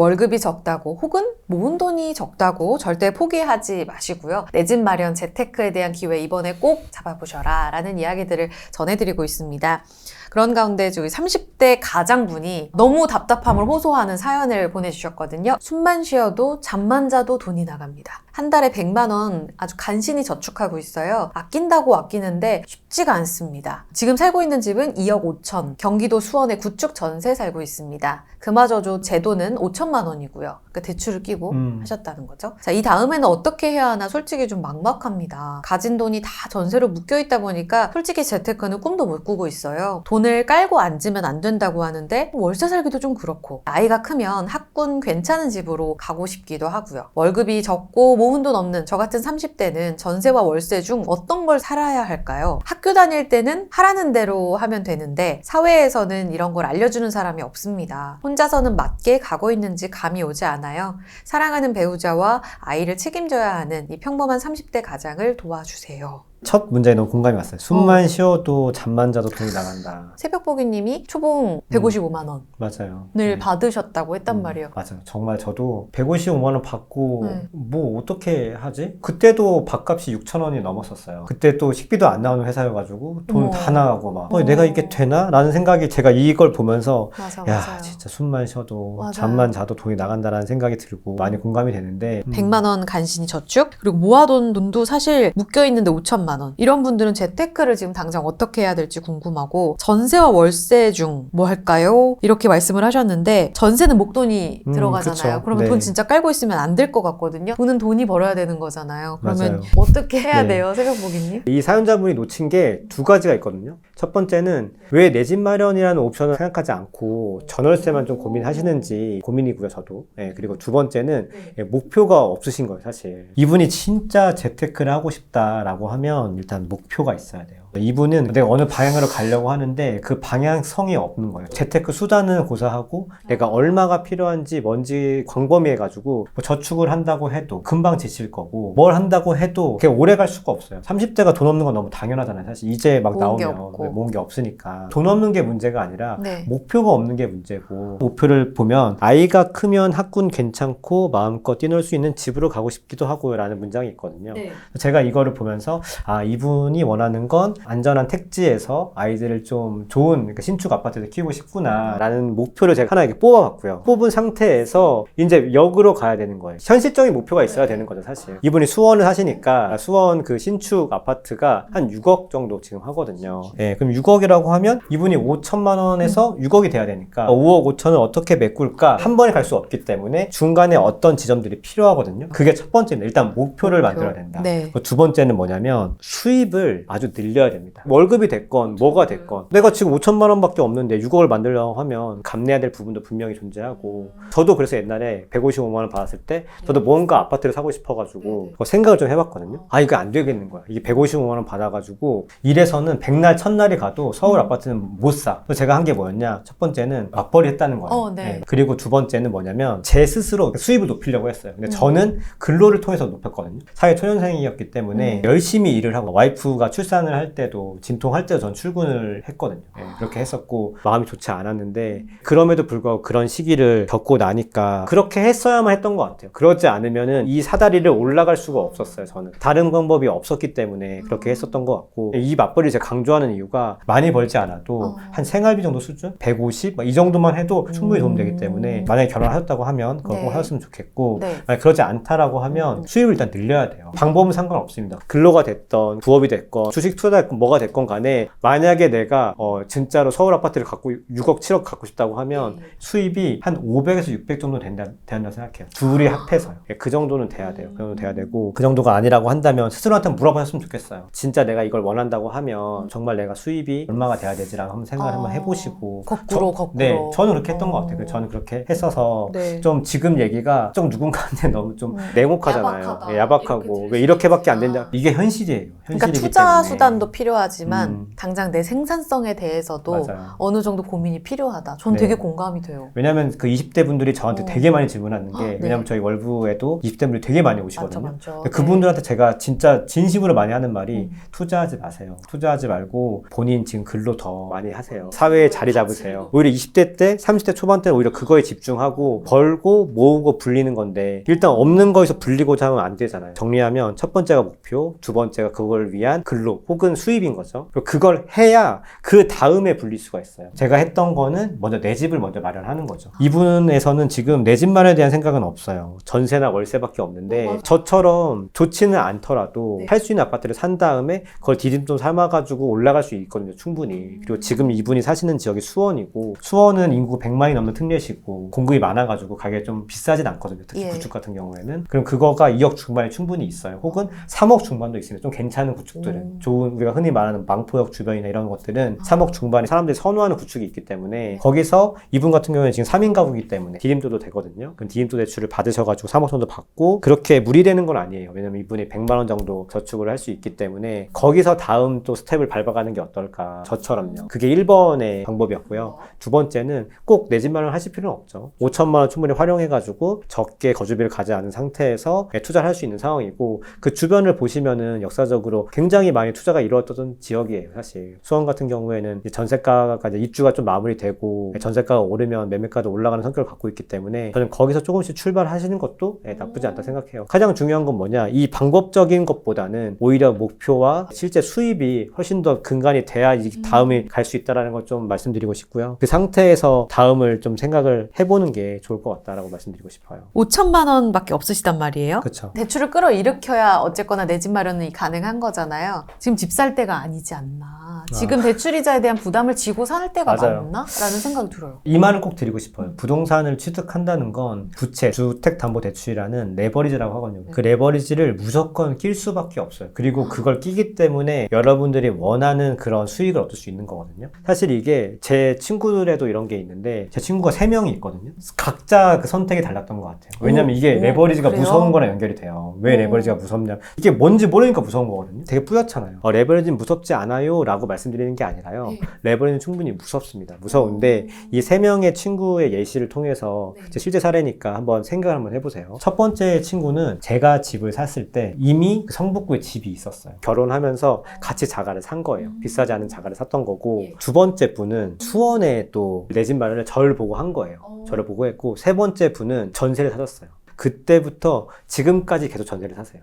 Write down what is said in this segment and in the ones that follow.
월급이 적다고 혹은 모은 돈이 적다고 절대 포기하지 마시고요. 내 집 마련 재테크에 대한 기회 이번에 꼭 잡아보셔라 라는 이야기들을 전해드리고 있습니다. 그런 가운데 저희 30대 가장분이 너무 답답함을 호소하는 사연을 보내주셨거든요. 숨만 쉬어도 잠만 자도 돈이 나갑니다. 한 달에 100만 원 아주 간신히 저축하고 있어요. 아낀다고 아끼는데 쉽지가 않습니다. 지금 살고 있는 집은 2억 5천, 경기도 수원의 구축 전세 살고 있습니다. 그마저도 제 돈은 5천만 원이고요. 그러니까 대출을 끼고 하셨다는 거죠. 자, 이 다음에는 어떻게 해야 하나 솔직히 좀 막막합니다. 가진 돈이 다 전세로 묶여있다 보니까 솔직히 재테크는 꿈도 못 꾸고 있어요. 돈을 깔고 앉으면 안 된다고 하는데 월세 살기도 좀 그렇고 아이가 크면 학군 괜찮은 집으로 가고 싶기도 하고요. 월급이 적고 모은 돈 없는 저 같은 30대는 전세와 월세 중 어떤 걸 살아야 할까요? 학교 다닐 때는 하라는 대로 하면 되는데 사회에서는 이런 걸 알려주는 사람이 없습니다. 혼자서는 맞게 가고 있는지 감이 오지 않아요. 사랑하는 배우자와 아이를 책임져야 하는 이 평범한 30대 가장을 도와주세요. 첫 문제에 너무 공감이 왔어요. 숨만 쉬어도 잠만 자도 돈이 나간다. 새벽보기님이 초봉 155만 원을 맞아요. 받으셨다고 했단 말이에요. 맞아요. 정말 저도 155만 원 받고 뭐 어떻게 하지? 그때도 밥값이 6천 원이 넘었었어요. 그때 또 식비도 안 나오는 회사여가지고 돈 다 나가고 막 내가 이게 되나? 라는 생각이 제가 이걸 보면서 맞아요. 진짜 숨만 쉬어도 맞아요. 잠만 자도 돈이 나간다라는 생각이 들고 많이 공감이 되는데 100만 원 간신히 저축 그리고 모아둔 돈도 사실 묶여있는데 5천만 원 이런 분들은 재테크를 지금 당장 어떻게 해야 될지 궁금하고 전세와 월세 중 뭐 할까요? 이렇게 말씀을 하셨는데 전세는 목돈이 들어가잖아요. 그쵸. 그러면 네. 돈 진짜 깔고 있으면 안 될 것 같거든요. 돈은 돈이 벌어야 되는 거잖아요. 그러면 맞아요. 어떻게 해야 네. 돼요? 새벽보기님? 이 사연자분이 놓친 게 두 가지가 있거든요. 첫 번째는 왜 내 집 마련이라는 옵션을 생각하지 않고 전월세만 좀 고민하시는지 고민이고요, 저도. 그리고 두 번째는 목표가 없으신 거예요, 사실. 이분이 진짜 재테크를 하고 싶다라고 하면 일단 목표가 있어야 돼요. 이분은 내가 어느 방향으로 가려고 하는데 그 방향성이 없는 거예요. 재테크 수단은 고사하고 내가 얼마가 필요한지 뭔지 광범위해가지고 뭐 저축을 한다고 해도 금방 지칠 거고 뭘 한다고 해도 그게 오래 갈 수가 없어요. 30대가 돈 없는 건 너무 당연하잖아요. 사실 이제 막 나오면 모은 게 없으니까. 돈 없는 게 문제가 아니라 목표가 없는 게 문제고 목표를 보면 아이가 크면 학군 괜찮고 마음껏 뛰놀 수 있는 집으로 가고 싶기도 하고 라는 문장이 있거든요. 제가 이거를 보면서 이분이 원하는 건 안전한 택지에서 아이들을 좀 좋은 신축 아파트에서 키우고 싶구나 라는 목표를 제가 하나 이렇게 뽑아봤고요. 뽑은 상태에서 이제 역으로 가야 되는 거예요. 현실적인 목표가 있어야 되는 거죠, 사실. 이분이 수원을 사시니까 수원 그 신축 아파트가 한 6억 정도 지금 하거든요. 그럼 6억이라고 하면 이분이 5천만 원에서 6억이 돼야 되니까 5억 5천을 어떻게 메꿀까 한 번에 갈 수 없기 때문에 중간에 어떤 지점들이 필요하거든요. 그게 첫 번째는 일단 목표를 만들어야 된다. 두 번째는 뭐냐면 수입을 아주 늘려야 됩니다. 월급이 됐건 뭐가 됐건 내가 지금 5천만 원밖에 없는데 6억을 만들려고 하면 감내해야 될 부분도 분명히 존재하고 저도 그래서 옛날에 155만 원 받았을 때 저도 뭔가 아파트를 사고 싶어가지고 생각을 좀 해봤거든요. 이거 안 되겠는 거야. 이게 155만 원 받아가지고 이래서는 백날 첫날이 가도 서울 아파트는 못 사. 그래서 제가 한 게 뭐였냐, 첫 번째는 맞벌이 했다는 거예요. 그리고 두 번째는 뭐냐면 제 스스로 수입을 높이려고 했어요. 근데 저는 근로를 통해서 높였거든요. 사회 초년생이었기 때문에 열심히 일을 하고 와이프가 출산을 할 때도 진통할 때도 전 출근을 했거든요. 그렇게 했었고 마음이 좋지 않았는데 그럼에도 불구하고 그런 시기를 겪고 나니까 그렇게 했어야만 했던 것 같아요. 그러지 않으면은 이 사다리를 올라갈 수가 없었어요. 저는 다른 방법이 없었기 때문에 그렇게 했었던 것 같고 이 맞벌이 제가 강조하는 이유가 많이 벌지 않아도 한 생활비 정도 수준? 150? 이 정도만 해도 충분히 도움되기 때문에 만약에 결혼하셨다고 하면 그걸 꼭 하셨으면 좋겠고 만약에 그러지 않다라고 하면 수입을 일단 늘려야 돼요. 방법은 상관없습니다. 근로가 됐던 부업이 됐건 주식 투자가 됐건 뭐가 됐건 간에 만약에 내가 진짜로 서울 아파트를 갖고 6억 7억 갖고 싶다고 하면 수입이 한 500에서 600 정도 된다고 생각해요. 둘이 합해서요. 그 정도는 돼야 돼요. 그 정도 돼야 되고 그 정도가 아니라고 한다면 스스로한테 물어보셨으면 좋겠어요. 진짜 내가 이걸 원한다고 하면 정말 내가 수입이 얼마가 돼야 되지라고 한번 생각을 한번 해보시고 거꾸로 네, 저는 그렇게 했던 것 같아요. 저는 그렇게 했어서 좀 지금 얘기가 좀 누군가한테 너무 좀 냉혹하잖아요. 야박하고 왜 이렇게밖에 안 된다. 이게 현실이에요. 그러니까 투자 수단도 필요하지만 당장 내 생산성에 대해서도 맞아요. 어느 정도 고민이 필요하다. 전 네. 되게 공감이 돼요. 왜냐면 그 20대 분들이 저한테 되게 많이 질문하는 게 네. 왜냐면 저희 월부에도 20대 분들이 되게 많이 오시거든요. 많죠. 근데 그분들한테 제가 진짜 진심으로 많이 하는 말이 투자하지 마세요. 투자하지 말고 본인 지금 글로 더 많이 하세요. 사회에 자리 잡으세요. 오히려 20대 때, 30대 초반 때는 오히려 그거에 집중하고 벌고 모으고 불리는 건데 일단 없는 거에서 불리고자 하면 안 되잖아요. 정리하면 첫 번째가 목표, 두 번째가 그걸 위한 근로 혹은 수입인 거죠. 그리고 그걸 해야 그 다음에 불릴 수가 있어요. 제가 했던 거는 먼저 내 집을 먼저 마련하는 거죠. 이분에서는 지금 내 집 마련에 대한 생각은 없어요. 전세나 월세밖에 없는데 저처럼 좋지는 않더라도 살 수 있는 아파트를 산 다음에 그걸 디딤돈 삼아가지고 올라갈 수 있거든요. 충분히. 그리고 지금 이분이 사시는 지역이 수원이고 수원은 인구 100만이 넘는 특례시고 공급이 많아가지고 가격이 좀 비싸진 않거든요. 특히 예. 구축 같은 경우에는. 그럼 그거가 2억 중반에 충분히 있어요. 혹은 3억 중반도 있습니다. 좀 괜찮은 구축들은. 좋은 우리가 흔히 말하는 망포역 주변이나 이런 것들은 3억 중반에 사람들이 선호하는 구축이 있기 때문에 거기서 이분 같은 경우에는 지금 3인 가구이기 때문에 디딤도도 되거든요. 그럼 디딤도 대출을 받으셔가지고 3억 정도 받고 그렇게 무리되는 건 아니에요. 왜냐면 이분이 100만 원 정도 저축을 할 수 있기 때문에 거기서 다음 또 스텝을 밟아가는 게 어떨까. 저처럼요. 그게 1번의 방법이었고요. 두 번째는 꼭 내 집 마련 하실 필요는 없죠. 5천만 원 충분히 활용해가지고 적게 거주비를 가지 않은 상태에서 투자를 할 수 있는 상황이고 그 주변을 보시면은 역사적으로 굉장히 많이 투자가 이루어졌던 지역이에요. 사실 수원 같은 경우에는 전세가가 이제 입주가 좀 마무리되고 전세가가 오르면 매매가도 올라가는 성격을 갖고 있기 때문에 저는 거기서 조금씩 출발하시는 것도 나쁘지 않다 생각해요. 가장 중요한 건 뭐냐, 이 방법적인 것보다는 오히려 목표와 실제 수입이 훨씬 더 근간이 돼야 이 다음에 갈 수 있다는 걸 좀 말씀드리고 싶고요. 그 상태에서 다음을 좀 생각을 해보는 게 좋을 것 같다라고 말씀드리고 싶어요. 5천만 원밖에 없으시단 말이에요. 그렇죠. 대출을 끌어일으켜야 어쨌거나 내 집 마련이 가능한 거잖아요. 지금 집 살 때가 아니지 않나. 지금 대출이자에 대한 부담을 지고 살 때가 맞아요. 맞나? 라는 생각이 들어요. 이 말을 꼭 드리고 싶어요. 부동산을 취득한다는 건 부채, 주택담보대출이라는 레버리지라고 하거든요. 그 레버리지를 무조건 낄 수밖에 없어요. 그리고 그걸 끼기 때문에 여러분들이 원하는 그런 수익을 얻을 수 있는 거거든요. 사실 이게 제 친구들에도 이런 게 있는데 제 친구가 3명이 있거든요. 각자 그 선택이 달랐던 것 같아요. 왜냐면 이게 레버리지가 그래요? 무서운 거랑 연결이 돼요. 왜 레버리지가 무섭냐? 이게 뭔지 모르니까 무서운 거거든요. 되게 뿌옇잖아요. 레버리지는 무섭지 않아요 라고 말씀드리는 게 아니라요. 레버리지는 충분히 무섭습니다. 무서운데 이 3명의 친구의 예시를 통해서 제 실제 사례니까 한번 생각을 한번 해보세요. 첫 번째 친구는 제가 집을 샀을 때 이미 성북구에 집이 있었어요. 결혼하면서 같이 자가를 산 거예요. 비싸지 않은 자가를 샀던 거고, 두 번째 분은 수원에 또 내 집 마련을 저를 보고 한 거예요. 저를 보고 했고, 세 번째 분은 전세를 사셨어요. 그때부터 지금까지 계속 전세를 사세요.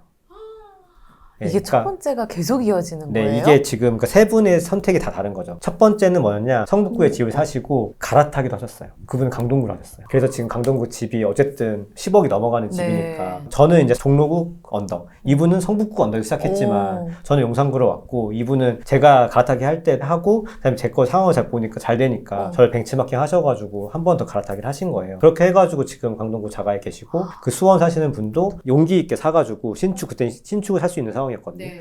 네, 이게 첫 번째가 계속 이어지는 네, 거예요? 이게 지금 그 세 분의 선택이 다 다른 거죠. 첫 번째는 뭐였냐, 성북구에 집을 사시고 갈아타기도 하셨어요. 그분은 강동구로 하셨어요. 그래서 지금 강동구 집이 어쨌든 10억이 넘어가는 집이니까. 저는 이제 종로구 언덕, 이분은 성북구 언덕에 시작했지만 저는 용산구로 왔고, 이분은 제가 갈아타기 할 때 하고 그다음에 제 거 상황을 잘 보니까 잘 되니까 저를 벤치마킹 하셔가지고 한 번 더 갈아타기를 하신 거예요. 그렇게 해가지고 지금 강동구 자가에 계시고, 그 수원 사시는 분도 용기 있게 사가지고 그때 신축을 살 수 있는 상황이었거든요.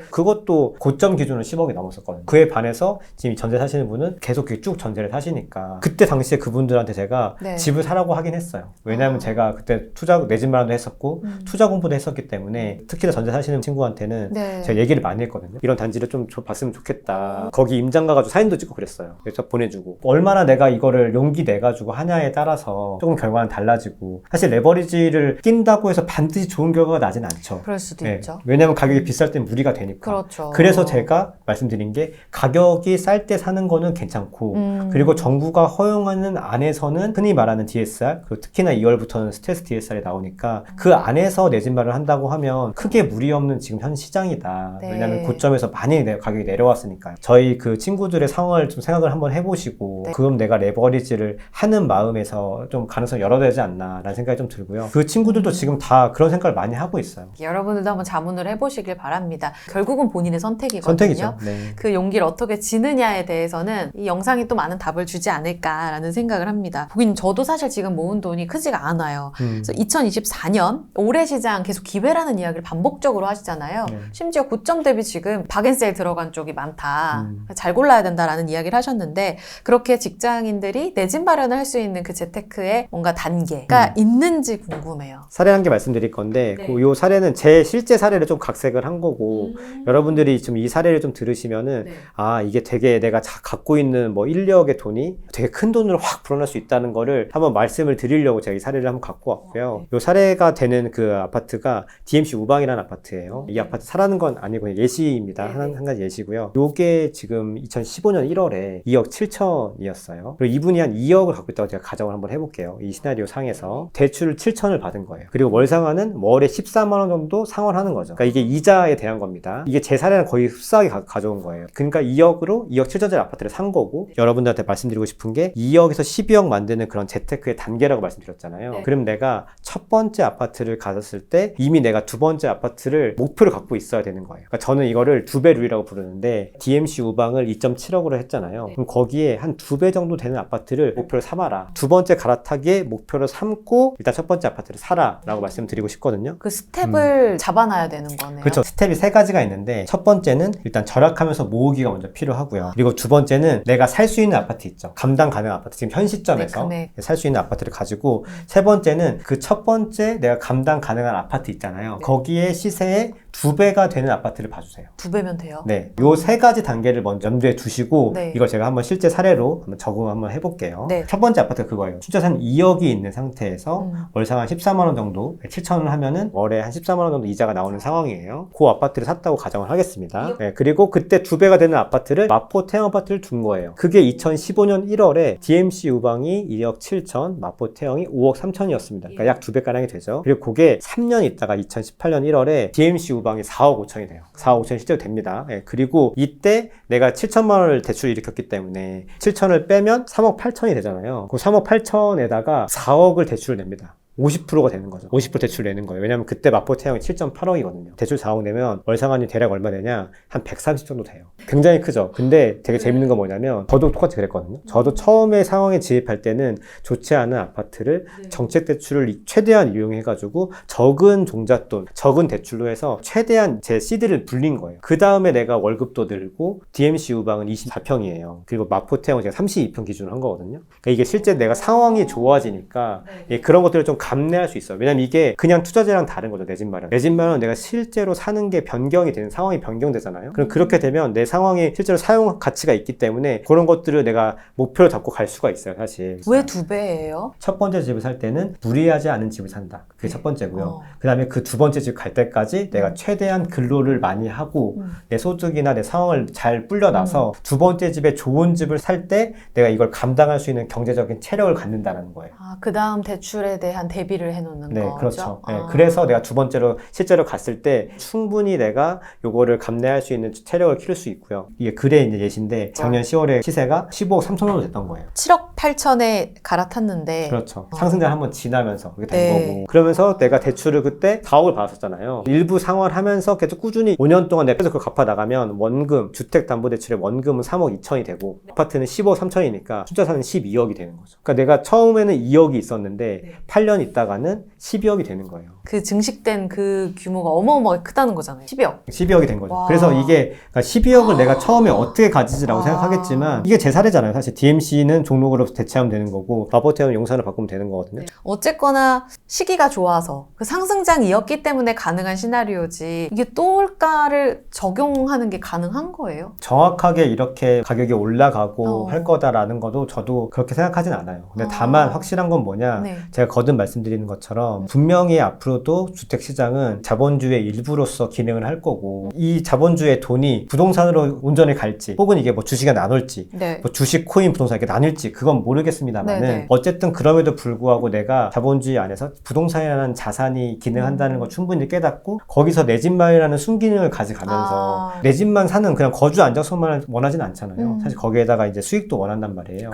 그것도 고점 기준으로 10억이 넘었었거든요. 그에 반해서 지금 전세 사시는 분은 계속 쭉 전세를 사시니까, 그때 당시에 그분들한테 제가 집을 사라고 하긴 했어요. 왜냐하면 제가 그때 내 집 마련도 했었고 투자 공부도 했었기 때문에, 특히나 전세 사시는 친구한테는 제가 얘기를 많이 했거든요. 이런 단지를 좀 봤으면 좋겠다. 거기 임장 가가지고 사진도 찍고 그랬어요. 그래서 보내주고, 얼마나 내가 이거를 용기 내가지고 하냐에 따라서 조금 결과는 달라지고, 사실 레버리지를 낀다고 해서 반드시 좋은 결과가 나진 않죠. 그럴 수도 있죠. 왜냐하면 가격이 비쌀 땐 무리가 되니까. 그렇죠. 그래서 제가 말씀드린 게, 가격이 쌀 때 사는 거는 괜찮고, 그리고 정부가 허용하는 안에서는 흔히 말하는 DSR, 그리고 특히나 2월부터는 스트레스 DSR이 나오니까 그 안에서 내 집 마련을 한다고 하면 크게 무리 없는 지금 현 시장이다. 왜냐하면 고점에서 많이 가격이 내려왔으니까요. 저희 그 친구들의 상황을 좀 생각을 한번 해보시고, 그럼 내가 레버리지를 하는 마음에서 좀 가능성을 열어야 되지 않나 라는 생각이 좀 들고요. 그 친구들도 지금 다 그런 생각을 많이 하고 있어요. 여러분들도 한번 자문을 해보시길 바랍니다. 결국은 본인의 선택이거든요. 선택이죠. 그 용기를 어떻게 지느냐에 대해서는 이 영상이 또 많은 답을 주지 않을까라는 생각을 합니다. 고객님, 저도 사실 지금 모은 돈이 크지가 않아요. 그래서 2024년 올해 시장 계속 기회라는 이야기를 반복적으로 하시잖아요. 심지어 고점 대비 지금 박앤세일 들어간 쪽이 많다. 잘 골라야 된다라는 이야기를 하셨는데, 그렇게 직장인들이 내 집 마련을 할 수 있는 그 재테크의 뭔가 단계가 있는지 궁금해요. 사례 한 개 말씀드릴 건데, 요 사례는 제 실제 사례를 좀 각색을 한 거고, 해보고 여러분들이 좀 이 사례를 좀 들으시면은 아 이게 되게 내가 갖고 있는 뭐 1억의 돈이 되게 큰 돈으로 확 불어날 수 있다는 거를 한번 말씀을 드리려고 제가 이 사례를 한번 갖고 왔고요. 이 사례가 되는 그 아파트가 DMC 우방이라는 아파트예요. 이 아파트 사라는 건 아니고 예시입니다. 한 가지 예시고요. 요게 지금 2015년 1월에 2억 7천이었어요. 그리고 이분이 한 2억을 갖고 있다고 제가 가정을 한번 해볼게요. 이 시나리오 상에서 대출 7천을 받은 거예요. 그리고 월 상환은 월에 14만 원 정도 상환하는 거죠. 그러니까 이게 이자에 대한 겁니다. 이게 제 사례는 거의 흡사하게 가져온 거예요. 그러니까 2억으로 2억 7천짜리 아파트를 산 거고 여러분들한테 말씀드리고 싶은 게 2억에서 12억 만드는 그런 재테크의 단계라고 말씀드렸잖아요. 그럼 내가 첫 번째 아파트를 가졌을 때 이미 내가 두 번째 아파트를 목표를 갖고 있어야 되는 거예요. 그러니까 저는 이거를 두 배 룰이라고 부르는데 DMC 우방을 2.7억으로 했잖아요. 그럼 거기에 한 두 배 정도 되는 아파트를 목표로 삼아라. 두 번째 갈아타기에 목표로 삼고 일단 첫 번째 아파트를 사라 라고 말씀드리고 싶거든요. 그 스텝을 잡아놔야 되는 거네요. 그렇죠. 스텝이 세 가지가 있는데 첫 번째는 일단 절약하면서 모으기가 먼저 필요하고요. 그리고 두 번째는 내가 살 수 있는 아파트 있죠. 감당 가능한 아파트. 지금 현 시점에서 살 수 있는 아파트를 가지고 세 번째는 그 첫 번째 내가 감당 가능한 아파트 있잖아요. 거기에 시세의 두 배가 되는 아파트를 봐주세요. 두 배면 돼요? 네. 요 세 가지 단계를 먼저 염두에 두시고 이걸 제가 한번 실제 사례로 한번 적응 한번 해볼게요. 첫 번째 아파트가 그거예요. 투자산 2억이 있는 상태에서 월상 한 14만 원 정도, 7천을 하면은 월에 한 14만 원 정도 이자가 나오는 상황이에요. 그 아파트를 샀다고 가정을 하겠습니다. 네. 그리고 그때 두 배가 되는 아파트를 마포 태영 아파트를 둔 거예요. 그게 2015년 1월에 DMC 우방이 2억 7천, 마포 태영이 5억 3천이었습니다. 그러니까 약 두 배가량이 되죠. 그리고 그게 3년 있다가 2018년 1월에 DMC 우방이 4억 5천이 돼요. 4억 5천이 실제로 됩니다. 네. 그리고 이때 내가 7천만 원을 대출을 일으켰기 때문에 7천을 빼면 3억 8천이 되잖아요. 그 3억 8천에다가 4억을 대출을 냅니다. 50%가 되는 거죠. 50% 대출 내는 거예요. 왜냐면 그때 마포 태영이 7.8억이거든요. 대출 4억 내면 월 상환이 대략 얼마 되냐? 한 130 정도 돼요. 굉장히 크죠. 근데 되게 재밌는 건 뭐냐면 저도 똑같이 그랬거든요. 저도 처음에 상황에 진입할 때는 좋지 않은 아파트를 정책 대출을 최대한 이용해가지고 적은 종잣돈, 적은 대출로 해서 최대한 제 CD를 불린 거예요. 그 다음에 내가 월급도 늘고 DMC 우방은 24평이에요. 그리고 마포 태영은 제가 32평 기준으로 한 거거든요. 그러니까 이게 실제 내가 상황이 좋아지니까 그런 것들을 좀 감내할 수 있어요. 왜냐면 이게 그냥 투자재랑 다른 거죠. 내 집 마련. 내 집 마련 내가 실제로 사는 게 변경이 되는 상황이 변경되잖아요. 그럼 그렇게 되면 내 상황이 실제로 사용 가치가 있기 때문에 그런 것들을 내가 목표로 잡고 갈 수가 있어요. 사실. 왜 두 배예요? 첫 번째 집을 살 때는 무리하지 않은 집을 산다. 그게 첫 번째고요. 그 다음에 그 두 번째 집 갈 때까지 내가 최대한 근로를 많이 하고 내 소득이나 내 상황을 잘 불려놔서 두 번째 집에 좋은 집을 살 때 내가 이걸 감당할 수 있는 경제적인 체력을 갖는다는 거예요. 아, 그 다음 대출에 대한 대비를 해놓는 네, 거죠? 그렇죠. 네, 그래서 내가 두 번째로 실제로 갔을 때 충분히 내가 요거를 감내할 수 있는 체력을 키울 수 있고요. 이게 글의 이제 예시인데 작년 10월에 시세가 15억 3천 정도 됐던 거예요. 7억 8천에 갈아탔는데 그렇죠. 상승장 한번 지나면서 그게 된 거고. 그러면서 내가 대출을 그때 4억을 받았었잖아요. 일부 상환하면서 계속 꾸준히 5년 동안 내가 계속 그걸 갚아 나가면 원금, 주택담보대출의 원금은 3억 2천이 되고 아파트는 15억 3천이니까 투자사는 12억이 되는 거죠. 그러니까 내가 처음에는 2억이 있었는데 8년 있다가는 12억이 되는 거예요. 그 증식된 그 규모가 어마어마하게 크다는 거잖아요. 12억. 12억이 된 거죠. 와. 그래서 이게 그러니까 12억을 내가 처음에 어떻게 가지지라고 생각하겠지만 이게 제 사례잖아요. 사실 DMC는 종록으로 대체하면 되는 거고 마포태는 용산을 바꾸면 되는 거거든요. 어쨌거나 시기가 좋아서 그 상승장이었기 때문에 가능한 시나리오지 이게 또 올가를 적용하는 게 가능한 거예요? 정확하게 이렇게 가격이 올라가고 할 거다라는 것도 저도 그렇게 생각하진 않아요. 근데 다만 확실한 건 뭐냐 제가 거듭 말씀드리는 것처럼 분명히 앞으로도 주택시장은 자본주의 일부로서 기능을 할 거고 이 자본주의 돈이 부동산으로 온전히 갈지 혹은 이게 뭐 주식이 나눌지 뭐 주식, 코인, 부동산 이렇게 나뉠지 그건 모르겠습니다만은 어쨌든 그럼에도 불구하고 내가 자본주의 안에서 부동산이라는 자산이 기능한다는 걸 충분히 깨닫고 거기서 내 집만이라는 순기능을 가져가면서 내 집만 사는 그냥 거주 안정성만 원하진 않잖아요. 사실 거기에다가 이제 수익도 원한단 말이에요.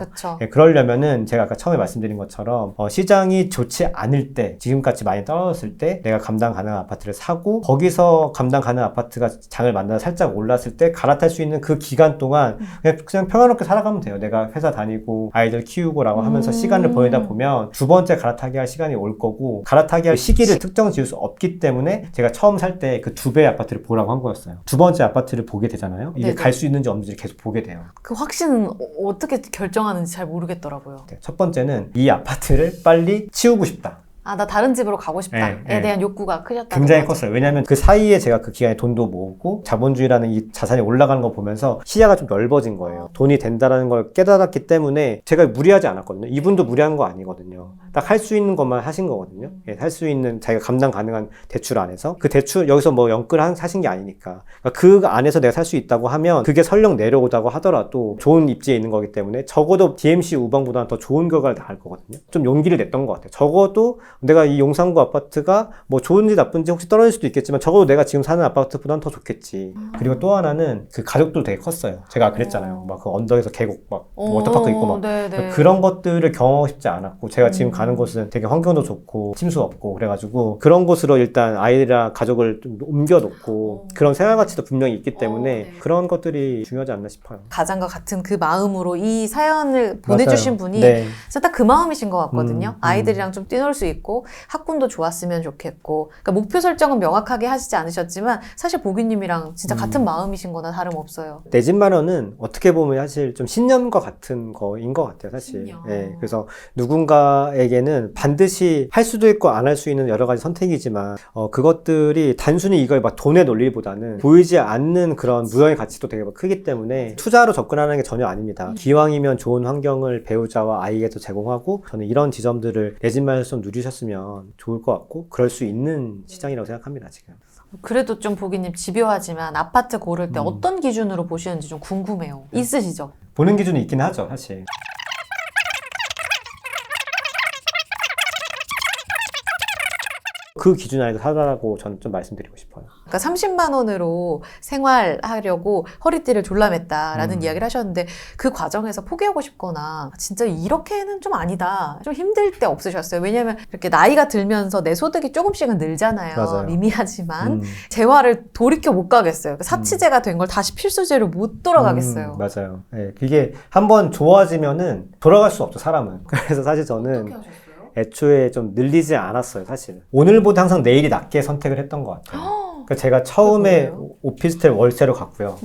그러려면은 제가 아까 처음에 말씀드린 것처럼 시장이 좋지 않을 때 지금같이 많이 떨어졌을 때 내가 감당 가능한 아파트를 사고 거기서 감당 가능한 아파트가 장을 만나서 살짝 올랐을 때 갈아탈 수 있는 그 기간 동안 그냥 평화롭게 살아가면 돼요. 내가 회사 다니고 아이들 키우고 라고 하면서 시간을 보내다 보면 두 번째 갈아타기 할 시간이 올 거고 갈아타기 할 시기를 특정 지을 수 없기 때문에 제가 처음 살 때 그 두 배의 아파트를 보라고 한 거였어요. 두 번째 아파트를 보게 되잖아요. 이게 갈 수 있는지 없는지 계속 보게 돼요. 그 확신은 어떻게 결정하는지 잘 모르겠더라고요. 첫 번째는 이 아파트를 빨리 치우고 싶다. 아, 나 다른 집으로 가고 싶다에 네. 대한 욕구가 크셨다. 굉장히 컸어요. 왜냐하면 그 사이에 제가 그 기간에 돈도 모으고 자본주의라는 이 자산이 올라가는 거 보면서 시야가 좀 넓어진 거예요. 돈이 된다라는 걸 깨달았기 때문에 제가 무리하지 않았거든요. 이분도 무리한 거 아니거든요. 딱 할 수 있는 것만 하신 거거든요. 할 수 있는 자기가 감당 가능한 대출 안에서 그 대출 여기서 뭐 영끌 하신 게 아니니까 그러니까 그 안에서 내가 살 수 있다고 하면 그게 설령 내려오다고 하더라도 좋은 입지에 있는 거기 때문에 적어도 DMC 우방보다는 더 좋은 결과를 다 할 거거든요. 좀 용기를 냈던 것 같아요. 적어도 내가 이 용산구 아파트가 뭐 좋은지 나쁜지 혹시 떨어질 수도 있겠지만 적어도 내가 지금 사는 아파트보다는 더 좋겠지. 그리고 또 하나는 그 가족도 되게 컸어요. 제가 그랬잖아요. 막 그 언덕에서 계곡 막 워터파크 있고 막 네네. 그런 것들을 경험하고 싶지 않았고 제가 지금 가는 곳은 되게 환경도 좋고 침수 없고 그래가지고 그런 곳으로 일단 아이랑 가족을 좀 옮겨놓고 그런 생활 가치도 분명히 있기 때문에 네. 그런 것들이 중요하지 않나 싶어요. 가장과 같은 그 마음으로 이 사연을 보내주신 맞아요. 분이 네. 진짜 딱 그 마음이신 것 같거든요. 음. 아이들이랑 좀 뛰놀 수 있고 학군도 좋았으면 좋겠고 그러니까 목표 설정은 명확하게 하시지 않으셨지만 사실 보기님이랑 진짜 같은 마음이신 거나 다름없어요. 내 집 마련은 어떻게 보면 사실 좀 신념과 같은 거인 것 같아요, 사실. 신념. 예, 그래서 누군가에게는 반드시 할 수도 있고 안 할 수 있는 여러 가지 선택이지만, 그것들이 단순히 이걸 막 돈의 논리보다는 보이지 않는 그런 무형의 가치도 되게 크기 때문에 투자로 접근하는 게 전혀 아닙니다. 기왕이면 좋은 환경을 배우자와 아이에게도 제공하고, 저는 이런 지점들을 내 집 마련에서 좀 누리셨으면 좋을 것 같고, 그럴 수 있는 시장이라고 생각합니다, 지금. 그래도 좀 보기님 집요하지만 아파트 고를 때 어떤 기준으로 보시는지 좀 궁금해요. 있으시죠? 보는 기준이 있긴 하죠, 사실. 그 기준 안에서 살아라고 저는 좀 말씀드리고 싶어요. 그러니까 30만 원으로 생활하려고 허리띠를 졸라맸다라는 이야기를 하셨는데 그 과정에서 포기하고 싶거나 진짜 이렇게는 좀 아니다. 좀 힘들 때 없으셨어요? 왜냐면 이렇게 나이가 들면서 내 소득이 조금씩은 늘잖아요. 맞아요. 미미하지만 재화를 돌이켜 못 가겠어요. 사치제가 된 걸 다시 필수제로 못 돌아가겠어요. 맞아요. 네, 그게 한번 좋아지면은 돌아갈 수 없죠, 사람은. 그래서 사실 저는 애초에 좀 늘리지 않았어요, 사실. 오늘보다 항상 내일이 낫게 선택을 했던 것 같아요. 그러니까 제가 처음에 그래요? 오피스텔 월세로 갔고요.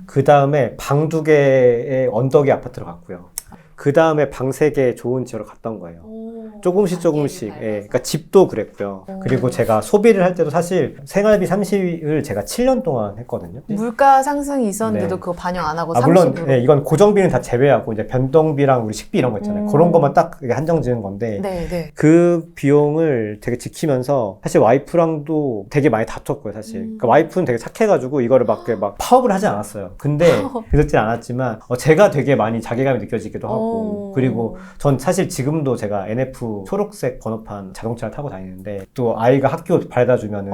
그 다음에 방 2개의 언덕의 아파트로 갔고요. 그 다음에 방 3개 좋은 지역으로 갔던 거예요. 조금씩. 예, 그러니까 집도 그랬고요. 그리고 제가 소비를 할 때도 사실 생활비 30을 제가 7년 동안 했거든요. 물가 상승이 있었는데도 네. 그거 반영 안 하고 물론 30으로. 예, 이건 고정비는 다 제외하고 이제 변동비랑 우리 식비 이런 거 있잖아요. 그런 것만 딱 이게 한정 지은 건데 네, 네. 그 비용을 되게 지키면서 사실 와이프랑도 되게 많이 다퉜고요, 사실. 그러니까 와이프는 되게 착해가지고 이거를 막 파업을 하지 않았어요. 근데 그렇진 않았지만 제가 되게 많이 자괴감이 느껴지기도 하고 그리고 전 사실 지금도 제가 NF 초록색 번호판 자동차를 타고 다니는데 또 아이가 학교 바래다 주면은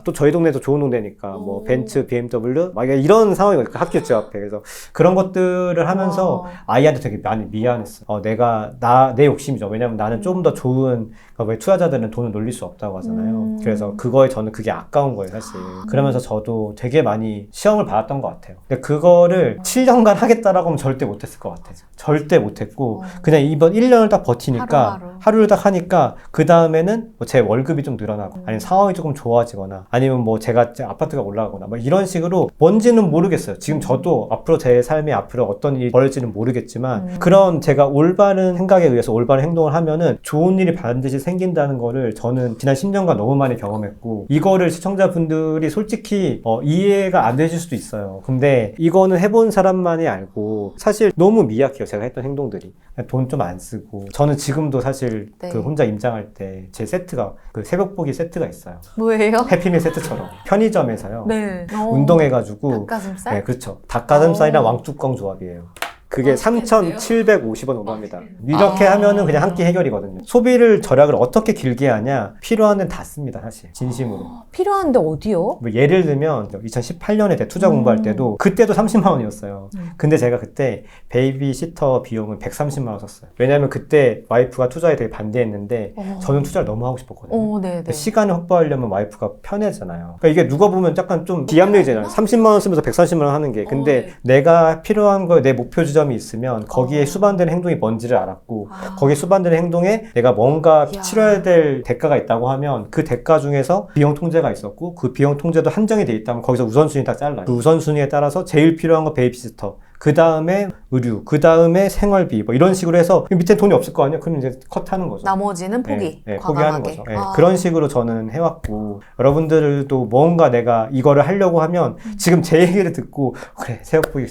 또 저희 동네도 좋은 동네니까 뭐 벤츠, BMW 막 이런 상황이거든요. 학교 집 앞에. 그래서 그런 것들을 하면서 아이한테 되게 많이 미안했어요. 내가 내 욕심이죠. 왜냐면 나는 좀 더 좋은 그러니까 왜 투자자들은 돈을 놀릴 수 없다고 하잖아요. 그래서 저는 그게 아까운 거예요, 사실. 그러면서 저도 되게 많이 시험을 받았던 것 같아요. 근데 그거를 7년간 하겠다라고 하면 절대 못했을 것 같아요. 절대 못했고 그냥 이번 1년을 딱 버티니까 하루를 딱 하니까 그 다음에는 뭐 제 월급이 좀 늘어나고 아니면 상황이 조금 좋아지거나 아니면 뭐 제가 아파트가 올라가거나 뭐 이런 식으로 뭔지는 모르겠어요. 지금 저도 앞으로 제 삶에 앞으로 어떤 일이 벌어질지는 모르겠지만 그런 제가 올바른 생각에 의해서 올바른 행동을 하면은 좋은 일이 반드시 생긴다는 거를 저는 지난 10년간 너무 많이 경험했고 이거를 시청자분들이 솔직히 이해가 안 되실 수도 있어요. 근데 이거는 해본 사람만이 알고 사실 너무 미약해요. 제가 했던 행동들이. 돈 좀 안 쓰고 저는 지금도 사실 네. 그 혼자 임장할 때 제 세트가 그 새벽보기 세트가 있어요. 뭐예요? 해피밀 세트처럼 편의점에서요. 네. 운동해가지고 닭가슴살? 네, 그렇죠. 닭가슴살이랑 왕뚜껑 조합이에요. 그게 3,750원 오버합니다. 이렇게 하면은 그냥 한 끼 해결이거든요. 소비를 절약을 어떻게 길게 하냐? 필요한 데는 다 씁니다, 사실. 진심으로. 필요한데 어디요? 뭐 예를 들면 2018년에 제 투자 공부할 때도 그때도 30만 원이었어요. 근데 제가 그때 베이비시터 비용은 130만 원 썼어요. 왜냐면 그때 와이프가 투자에 되게 반대했는데 저는 투자를 너무 하고 싶었거든요. 네네. 시간을 확보하려면 와이프가 편하잖아요. 그러니까 이게 누가 보면 약간 좀 비합리적이잖아요. 30만 원 쓰면서 130만 원 하는 게. 근데 내가 필요한 거에 내 목표 지점이 있으면 거기에 수반되는 행동이 뭔지를 알았고 거기에 수반되는 행동에 내가 뭔가 치러야 될 대가가 있다고 하면 그 대가 중에서 비용 통제가 있었고 그 비용 통제도 한정이 돼 있다면 거기서 우선순위 딱 잘라요. 그 우선순위에 따라서 제일 필요한 거 베이비시터, 그 다음에 의류, 그 다음에 생활비 뭐 이런 식으로 해서 밑에 돈이 없을 거 아니에요? 그럼 이제 컷하는 거죠. 나머지는 포기. 포기하는 과감하게. 거죠. 그런 식으로 저는 해왔고 여러분들도 뭔가 내가 이거를 하려고 하면 지금 제 얘기를 듣고 그래 새벽보기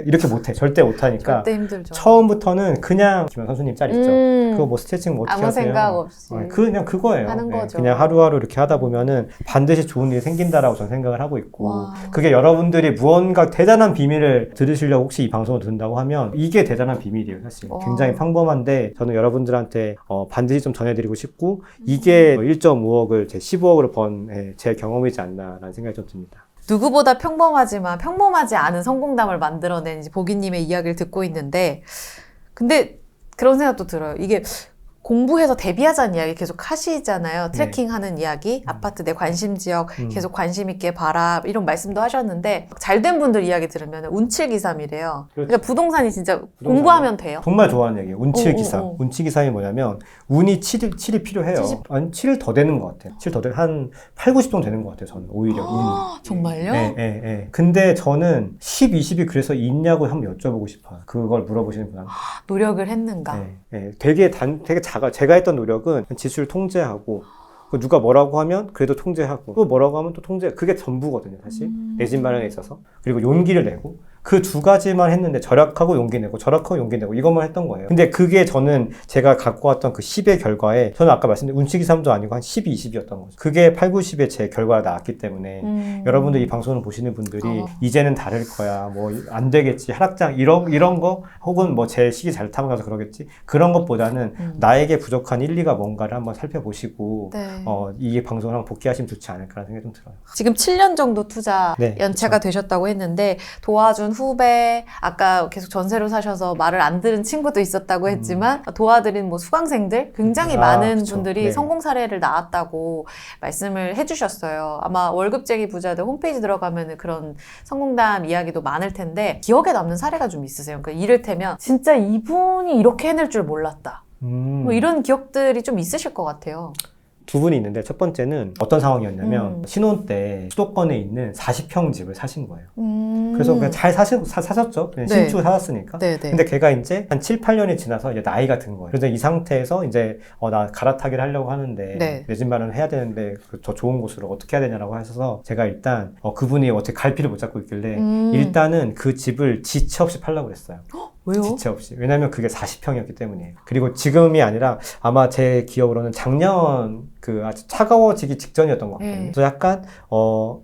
이렇게 못해. 절대 못하니까 절대 힘들죠. 처음부터는 그냥 김현 선수님 짤 있죠. 그거 뭐 스트레칭 뭐 어떻게 아무 하세요? 생각 없이 그냥 그거예요. 하는 거죠. 그냥 하루하루 이렇게 하다 보면은 반드시 좋은 일이 생긴다라고 저는 생각을 하고 있고 와. 그게 여러분들이 무언가 대단한 비밀을 들으시려고 혹시 이 방송을 듣는다고 하면 이게 대단한 비밀이에요. 사실 와. 굉장히 평범한데 저는 여러분들한테 반드시 좀 전해드리고 싶고 이게 1.5억을 제 15억으로 번 제 경험이지 않나라는 생각이 좀 듭니다. 누구보다 평범하지만 평범하지 않은 성공담을 만들어낸 이제 보기님의 이야기를 듣고 있는데 근데 그런 생각도 들어요. 이게 공부해서 데뷔하자는 이야기 계속 하시잖아요. 트래킹하는 이야기, 아파트 내 관심 지역 계속 관심 있게 봐라 이런 말씀도 하셨는데 잘된 분들 이야기 들으면 운칠기삼이래요. 그러니까 부동산이 진짜 공부하면 돼요. 정말 좋아하는 얘기예요. 운칠기삼. 운칠기삼이 뭐냐면 운이 7이 필요해요. 70. 아니 7을 더 되는 것 같아요. 7 더 되는 한 8, 90 정도 되는 것 같아요. 저는 오히려 운이. 정말요? 네. 근데 저는 10, 20이 그래서 있냐고 한번 여쭤보고 싶어요. 그걸 물어보시는 분한테. 노력을 했는가? 되게 작아. 제가 했던 노력은 지수를 통제하고 누가 뭐라고 하면 그래도 통제하고 또 뭐라고 하면 또 통제. 그게 전부거든요. 사실 내 집 마련에 있어서. 그리고 용기를 내고 그 두 가지만 했는데 절약하고 용기 내고 절약하고 용기 내고 이것만 했던 거예요. 근데 그게 저는 제가 갖고 왔던 그 10의 결과에 저는 아까 말씀드린 운치기 3도 아니고 한 12, 20이었던 거죠. 그게 8, 90의 제 결과가 나왔기 때문에 여러분들 이 방송을 보시는 분들이 이제는 다를 거야. 뭐 안 되겠지. 하락장 이런 거 혹은 뭐 제 시기 잘 타고 가서 그러겠지. 그런 것보다는 나에게 부족한 1, 2가 뭔가를 한번 살펴보시고 이 방송을 한번 복귀하시면 좋지 않을까라는 생각이 좀 들어요. 지금 7년 정도 투자 연차가 그렇죠. 되셨다고 했는데 도와준 후배, 아까 계속 전세로 사셔서 말을 안 들은 친구도 있었다고 했지만 도와드린 뭐 수강생들 굉장히 많은 그쵸. 분들이 성공 사례를 낳았다고 말씀을 해주셨어요. 아마 월급쟁이 부자들 홈페이지 들어가면 그런 성공담 이야기도 많을 텐데 기억에 남는 사례가 좀 있으세요? 그러니까 이를테면 진짜 이분이 이렇게 해낼 줄 몰랐다. 뭐 이런 기억들이 좀 있으실 것 같아요. 두 분이 있는데 첫 번째는 어떤 상황이었냐면 신혼 때 수도권에 있는 40평 집을 사신 거예요. 그래서 그냥 잘 사셨죠. 그냥 신축 사셨으니까. 근데 걔가 이제 한 7, 8년이 지나서 이제 나이가 든 거예요. 그래서 이 상태에서 이제 나 갈아타기를 하려고 하는데 내 집 마련을 해야 되는데 더 좋은 곳으로 어떻게 해야 되냐라고 하셔서 제가 일단 그분이 어떻게 갈피를 못 잡고 있길래 일단은 그 집을 지체 없이 팔려고 그랬어요. 왜요? 지체 없이. 왜냐면 그게 40평이었기 때문이에요. 그리고 지금이 아니라 아마 제 기억으로는 작년 그 아주 차가워지기 직전이었던 것 같아요. 그래서 약간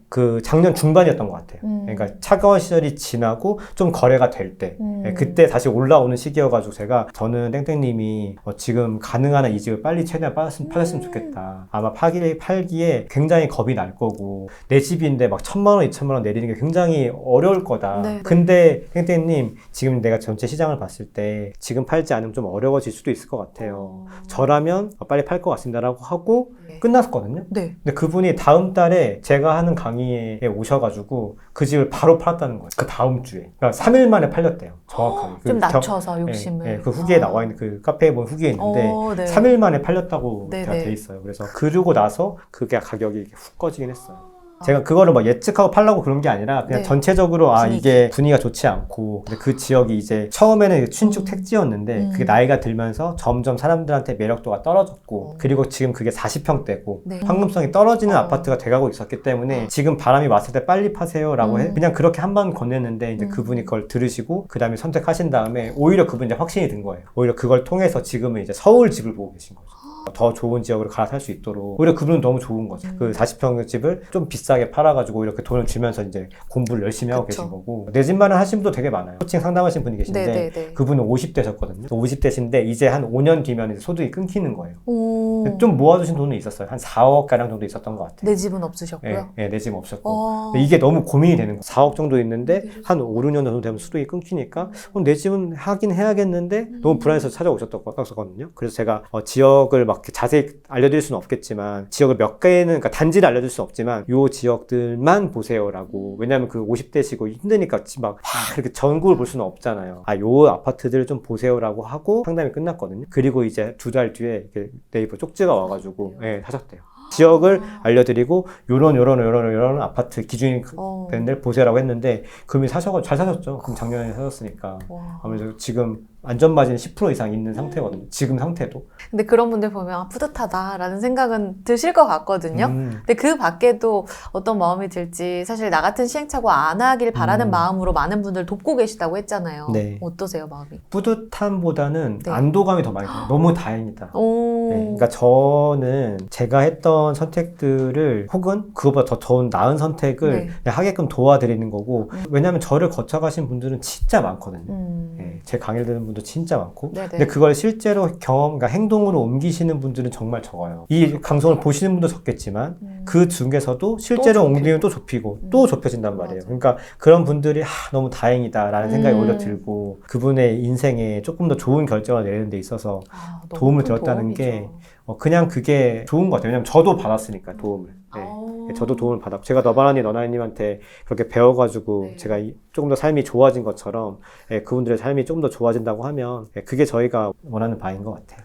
그 작년 중반이었던 것 같아요. 그러니까 차가운 시절이 지나고 좀 거래가 될 때 그때 다시 올라오는 시기여가지고 저는 땡땡님이 지금 가능한 한 이 집을 빨리 최대한 팔았으면 좋겠다. 아마 팔기에 굉장히 겁이 날 거고 내 집인데 막 1,000만 원, 2,000만 원 내리는 게 굉장히 어려울 거다. 근데 땡땡님 지금 내가 전체 시장을 봤을 때 지금 팔지 않으면 좀 어려워질 수도 있을 것 같아요. 저라면 빨리 팔 것 같습니다라고 하고 끝났거든요. 근데 그분이 다음 달에 제가 하는 강의에 오셔가지고 그 집을 바로 팔았다는 거예요. 그 다음 주에. 그러니까 3일 만에 팔렸대요. 정확하게. 좀 낮춰서 욕심을. 그 후기에 나와 있는 그 카페에 보면 후기에 있는데 3일 만에 팔렸다고 돼 있어요. 그래서 그러고 나서 그게 가격이 이렇게 훅 꺼지긴 했어요. 제가 그거를 막 예측하고 팔라고 그런 게 아니라 그냥 전체적으로 이게 분위기가 좋지 않고 근데 그 지역이 이제 처음에는 신축 택지였는데 그게 나이가 들면서 점점 사람들한테 매력도가 떨어졌고 그리고 지금 그게 40평대고 황금성이 떨어지는 아파트가 돼가고 있었기 때문에 지금 바람이 왔을 때 빨리 파세요라고 그냥 그렇게 한 번 건넸는데 이제 그분이 그걸 들으시고 그 다음에 선택하신 다음에 오히려 그분이 이제 확신이 든 거예요. 오히려 그걸 통해서 지금은 이제 서울 집을 보고 계신 거죠. 더 좋은 지역으로 갈아탈 수 있도록 오히려 그분은 너무 좋은 거죠. 그 40평 집을 좀 비싸게 팔아가지고 이렇게 돈을 주면서 이제 공부를 열심히 하고 계신 거고 내 집 마련 하신 분도 되게 많아요. 코칭 상담하신 분이 계신데 그분은 50대셨거든요. 50대신데 이제 한 5년 뒤면 이제 소득이 끊기는 거예요. 좀 모아두신 돈은 있었어요. 한 4억 가량 정도 있었던 것 같아요. 내 집은 없으셨고요? 네, 내 집은 없었고 이게 너무 고민이 되는 거예요. 4억 정도 있는데 한 5, 6년 정도 되면 소득이 끊기니까 내 집은 하긴 해야겠는데 너무 불안해서 찾아오셨던 거거든요. 그래서 제가 지역을 막 자세히 알려드릴 수는 없겠지만 지역을 몇 개는 그러니까 단지를 알려줄 수는 없지만 요 지역들만 보세요라고. 왜냐하면 그 50대시고 힘드니까 막 이렇게 전국을 볼 수는 없잖아요. 요 아파트들을 좀 보세요라고 하고 상담이 끝났거든요. 그리고 이제 2달 뒤에 네이버 쪽지가 와가지고 사셨대요. 지역을 알려드리고 요런 아파트 기준이 되는 데를 보세요라고 했는데 그분이 사셔가지고 잘 사셨죠. 그럼 작년에 사셨으니까. 와. 아무래도 지금 안전마진이 10% 이상 있는 상태거든요. 지금 상태도. 근데 그런 분들 보면 아, 뿌듯하다라는 생각은 드실 것 같거든요. 근데 그 밖에도 어떤 마음이 들지 사실 나 같은 시행착오 안 하길 바라는 마음으로 많은 분들 돕고 계시다고 했잖아요. 네. 어떠세요, 마음이? 뿌듯함보다는 네. 안도감이 더 많이 들어요. 너무 다행이다. 오. 네, 그러니까 저는 제가 했던 선택들을 혹은 그거보다 더 좋은 나은 선택을 네. 그냥 하게끔 도와드리는 거고 왜냐하면 저를 거쳐가신 분들은 진짜 많거든요. 네, 제 강의를 듣는 분도 진짜 많고 네네. 근데 그걸 실제로 그러니까 행동으로 옮기시는 분들은 정말 적어요. 이 방송을 보시는 분도 적겠지만 그 중에서도 실제로 또 옮기면 또 좁히고 또 좁혀진단 말이에요. 그러니까 그런 분들이 너무 다행이다라는 생각이 오히려 들고 그분의 인생에 조금 더 좋은 결정을 내리는 데 있어서 아, 너무 도움을 큰 드렸다는 도움이죠. 게 그냥 그게 좋은 것 같아요. 왜냐면 저도 받았으니까 도움을. 네. 저도 도움을 받았고 제가 너바나니 너나니님한테 그렇게 배워가지고 네. 제가 조금 더 삶이 좋아진 것처럼 그분들의 삶이 조금 더 좋아진다고 하면 그게 저희가 원하는 바인 것 같아요.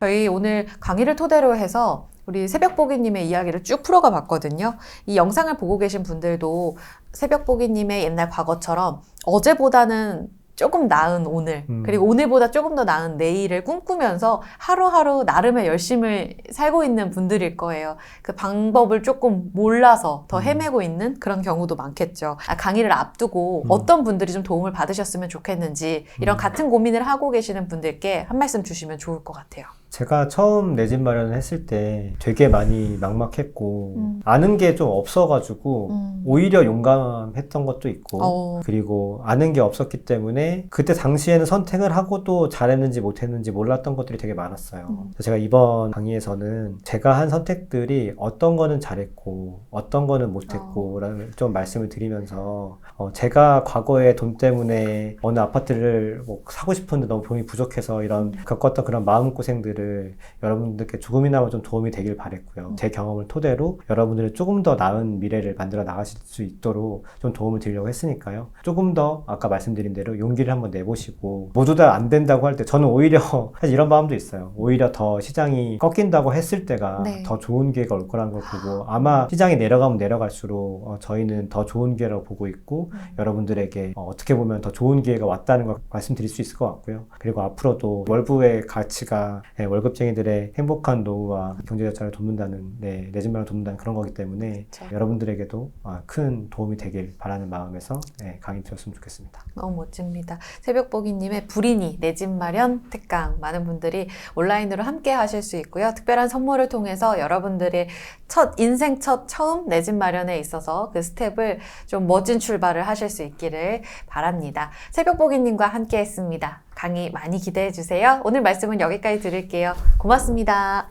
저희 오늘 강의를 토대로 해서 우리 새벽보기님의 이야기를 쭉 풀어가 봤거든요. 이 영상을 보고 계신 분들도 새벽보기님의 옛날 과거처럼 어제보다는 조금 나은 오늘, 그리고 오늘보다 조금 더 나은 내일을 꿈꾸면서 하루하루 나름의 열심을 살고 있는 분들일 거예요. 그 방법을 조금 몰라서 더 헤매고 있는 그런 경우도 많겠죠. 강의를 앞두고 어떤 분들이 좀 도움을 받으셨으면 좋겠는지 이런 같은 고민을 하고 계시는 분들께 한 말씀 주시면 좋을 것 같아요. 제가 처음 내 집 마련을 했을 때 되게 많이 막막했고 아는 게 좀 없어가지고 오히려 용감했던 것도 있고 그리고 아는 게 없었기 때문에 그때 당시에는 선택을 하고 또 잘했는지 못했는지 몰랐던 것들이 되게 많았어요. 제가 이번 강의에서는 제가 한 선택들이 어떤 거는 잘했고 어떤 거는 못했고 라는 좀 말씀을 드리면서 제가 과거에 돈 때문에 어느 아파트를 뭐 사고 싶었는데 너무 돈이 부족해서 이런 겪었던 그런 마음고생들을 여러분들께 조금이나마 좀 도움이 되길 바랬고요. 제 경험을 토대로 여러분들의 조금 더 나은 미래를 만들어 나가실 수 있도록 좀 도움을 드리려고 했으니까요. 조금 더 아까 말씀드린 대로 용기를 한번 내보시고 모두 다 안 된다고 할 때 저는 오히려 사실 이런 마음도 있어요. 오히려 더 시장이 꺾인다고 했을 때가 네. 더 좋은 기회가 올 거라는 걸 보고 아마 시장이 내려가면 내려갈수록 저희는 더 좋은 기회라고 보고 있고 여러분들에게 어떻게 보면 더 좋은 기회가 왔다는 걸 말씀드릴 수 있을 것 같고요. 그리고 앞으로도 월부의 가치가 월급쟁이들의 행복한 노후와 경제자산을 돕는다는 내 집 마련을 돕는다는 그런 거기 때문에 그렇죠. 여러분들에게도 큰 도움이 되길 바라는 마음에서 강의 드렸으면 좋겠습니다. 너무 멋집니다. 새벽보기님의 불이니 내 집 마련 특강 많은 분들이 온라인으로 함께 하실 수 있고요. 특별한 선물을 통해서 여러분들의 인생 첫 처음 내 집 마련에 있어서 그 스텝을 좀 멋진 출발을 하실 수 있기를 바랍니다. 새벽보기님과 함께 했습니다. 강의 많이 기대해 주세요. 오늘 말씀은 여기까지 드릴게요. 고맙습니다.